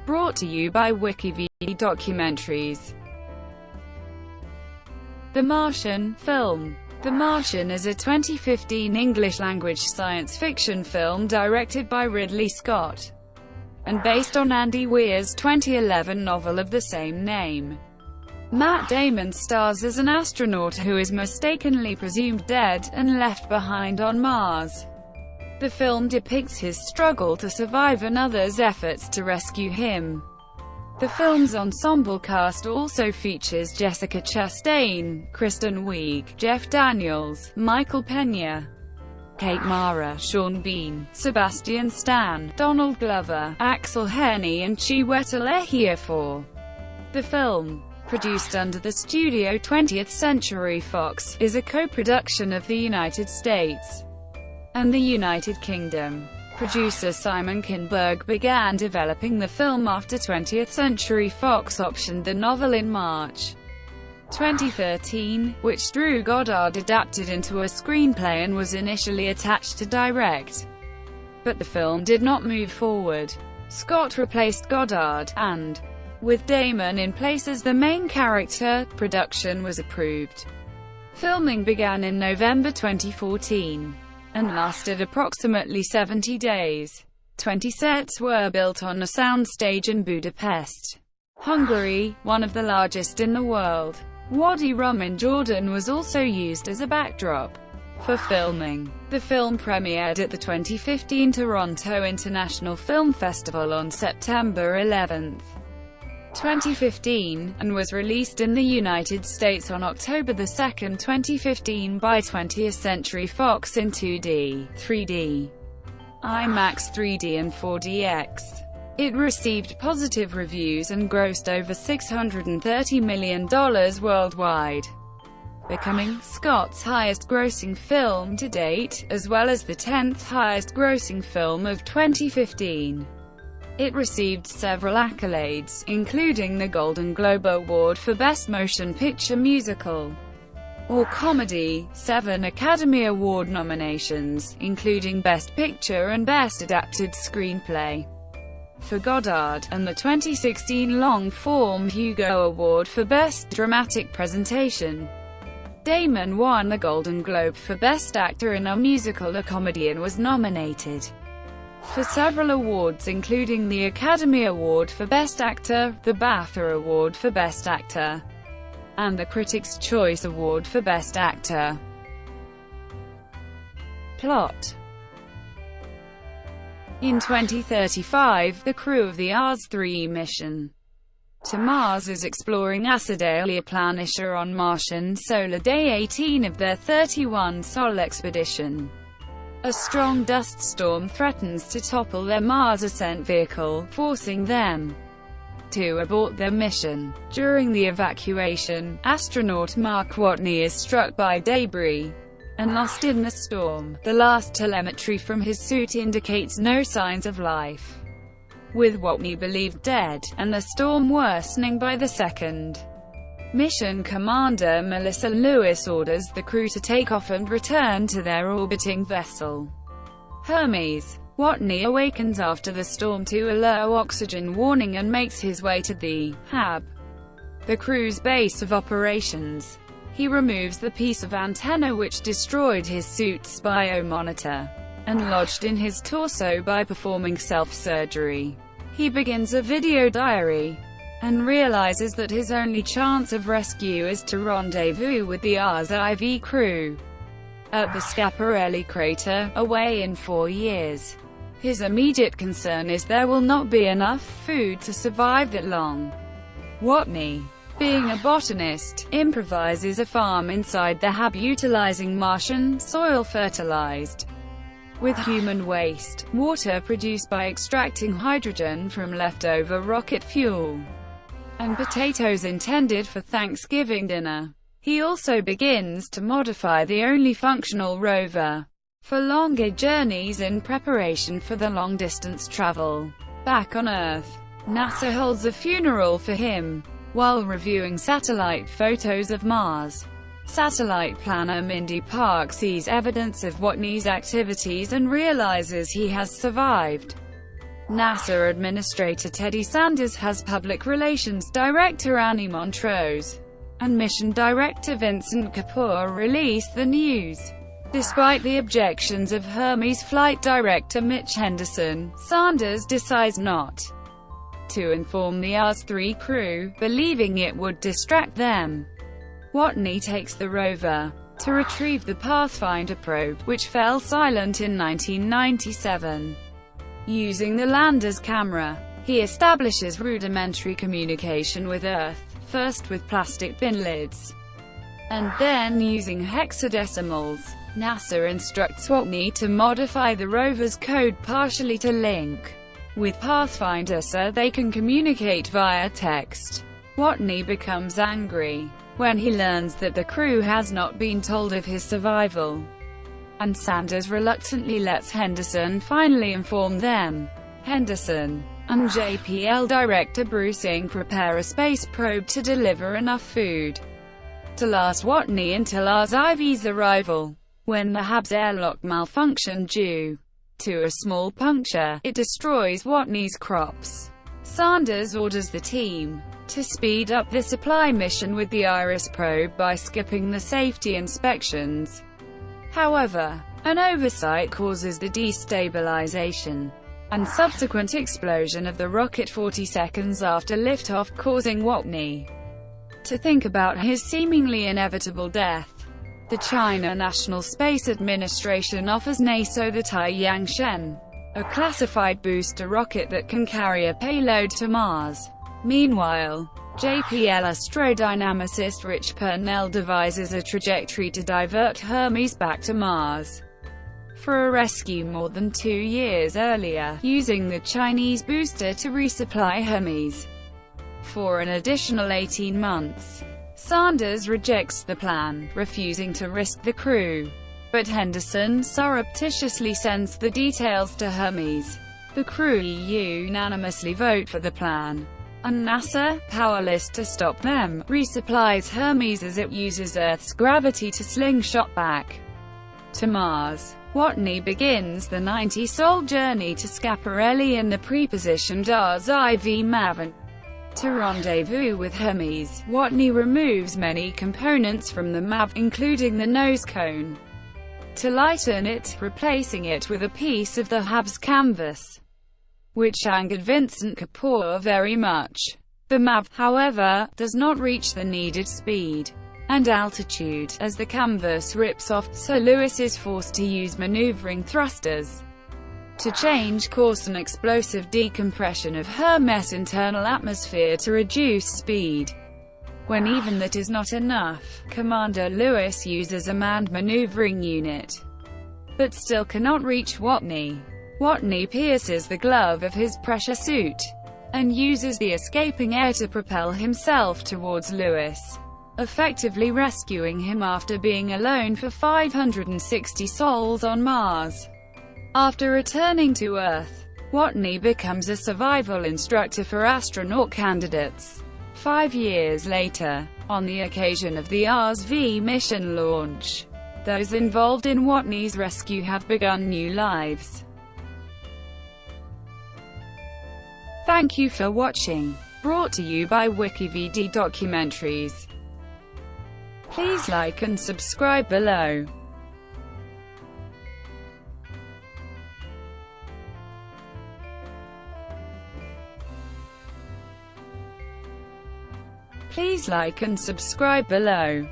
Brought to you by WikiVidi Documentaries. The Martian film. The Martian is a 2015 English-language science fiction film directed by Ridley Scott, and based on Andy Weir's 2011 novel of the same name. Matt Damon stars as an astronaut who is mistakenly presumed dead, and left behind on Mars. The film depicts his struggle to survive and others' efforts to rescue him. The film's ensemble cast also features Jessica Chastain, Kristen Wiig, Jeff Daniels, Michael Peña, Kate Mara, Sean Bean, Sebastian Stan, Donald Glover, Aksel, Hennie and Chiwetel Ejiofor. The film, produced under the Studio 20th Century Fox, is a co-production of the United States and the United Kingdom. Producer Simon Kinberg began developing the film after 20th Century Fox optioned the novel in March 2013, which Drew Goddard adapted into a screenplay and was initially attached to direct. But the film did not move forward. Scott replaced Goddard, and, with Damon in place as the main character, production was approved. Filming began in November 2014. And lasted approximately 70 days. 20 sets were built on a soundstage in Budapest, Hungary, one of the largest in the world. Wadi Rum in Jordan was also used as a backdrop for filming. The film premiered at the 2015 Toronto International Film Festival on September 11, 2015, and was released in the United States on October 2, 2015 by 20th Century Fox in 2D, 3D, IMAX 3D and 4DX. It received positive reviews and grossed over $630 million worldwide, becoming Scott's highest-grossing film to date, as well as the 10th highest-grossing film of 2015. It received several accolades, including the Golden Globe Award for Best Motion Picture Musical or Comedy, 7 Academy Award nominations, including Best Picture and Best Adapted Screenplay for Goddard, and the 2016 long-form Hugo Award for Best Dramatic Presentation. Damon won a Golden Globe for Best Actor in a Musical or Comedy and was nominated for several awards, including the Academy Award for Best Actor, the BAFTA Award for Best Actor, and the Critics' Choice Award for Best Actor. Plot. In 2035, the crew of the Ars-3 mission to Mars is exploring Acidalia Planitia on Martian solar day 18 of their 31-sol expedition. A strong dust storm threatens to topple their Mars ascent vehicle, forcing them to abort their mission. During the evacuation, astronaut Mark Watney is struck by debris and lost in the storm. The last telemetry from his suit indicates no signs of life, with Watney believed dead, and the storm worsening by the second. Mission Commander Melissa Lewis orders the crew to take off and return to their orbiting vessel, Hermes. Watney awakens after the storm to a low oxygen warning and makes his way to the HAB, the crew's base of operations. He removes the piece of antenna which destroyed his suit's biomonitor, and lodged in his torso by performing self-surgery. He begins a video diary, and realizes that his only chance of rescue is to rendezvous with the Ars-IV crew at the Schiaparelli crater, away in 4 years. His immediate concern is there will not be enough food to survive that long. Watney, being a botanist, improvises a farm inside the HAB utilizing Martian soil fertilized with human waste, water produced by extracting hydrogen from leftover rocket fuel, and potatoes intended for Thanksgiving dinner. He also begins to modify the only functional rover for longer journeys in preparation for the long-distance travel back on Earth. NASA holds a funeral for him while reviewing satellite photos of Mars. Satellite planner Mindy Park sees evidence of Watney's activities and realizes he has survived. NASA Administrator Teddy Sanders has Public Relations Director Annie Montrose and Mission Director Vincent Kapoor released the news. Despite the objections of Hermes flight director Mitch Henderson, Sanders decides not to inform the Ars-3 crew, believing it would distract them. Watney takes the rover to retrieve the Pathfinder probe, which fell silent in 1997. Using the lander's camera, he establishes rudimentary communication with Earth, first with plastic bin lids, and then using hexadecimals. NASA instructs Watney to modify the rover's code partially to link with Pathfinder so they can communicate via text. Watney becomes angry when he learns that the crew has not been told of his survival, and Sanders reluctantly lets Henderson finally inform them. Henderson and JPL director Bruce Ng prepare a space probe to deliver enough food to last Watney until Ars-IV's arrival. When the HAB's airlock malfunctioned due to a small puncture, it destroys Watney's crops. Sanders orders the team to speed up the supply mission with the Iris probe by skipping the safety inspections. However, an oversight causes the destabilization and subsequent explosion of the rocket 40 seconds after liftoff, causing Watney to think about his seemingly inevitable death. The China National Space Administration offers NASA the Taiyang-Shen, a classified booster rocket that can carry a payload to Mars. Meanwhile, JPL astrodynamicist Rich Purnell devises a trajectory to divert Hermes back to Mars for a rescue more than 2 years earlier, using the Chinese booster to resupply Hermes for an additional 18 months. Sanders rejects the plan, refusing to risk the crew, but Henderson surreptitiously sends the details to Hermes. The crew unanimously vote for the plan, and NASA, powerless to stop them, resupplies Hermes as it uses Earth's gravity to slingshot back to Mars. Watney begins the 90-sol journey to Schiaparelli in the pre-positioned Ars-IV MAV. To rendezvous with Hermes, Watney removes many components from the MAV, including the nose cone, to lighten it, replacing it with a piece of the HAB's canvas, which angered Vincent Kapoor very much. The MAV, however, does not reach the needed speed and altitude as the canvas rips off, so Lewis is forced to use maneuvering thrusters to change course and explosive decompression of Hermes' internal atmosphere to reduce speed. When even that is not enough, Commander Lewis uses a manned maneuvering unit, but still cannot reach Watney. Watney pierces the glove of his pressure suit, and uses the escaping air to propel himself towards Lewis, effectively rescuing him after being alone for 560 sols on Mars. After returning to Earth, Watney becomes a survival instructor for astronaut candidates. 5 years later, on the occasion of the Ars-V mission launch, those involved in Watney's rescue have begun new lives. Thank you for watching. Brought to you by WikiVidi Documentaries. Please like and subscribe below. Please like and subscribe below.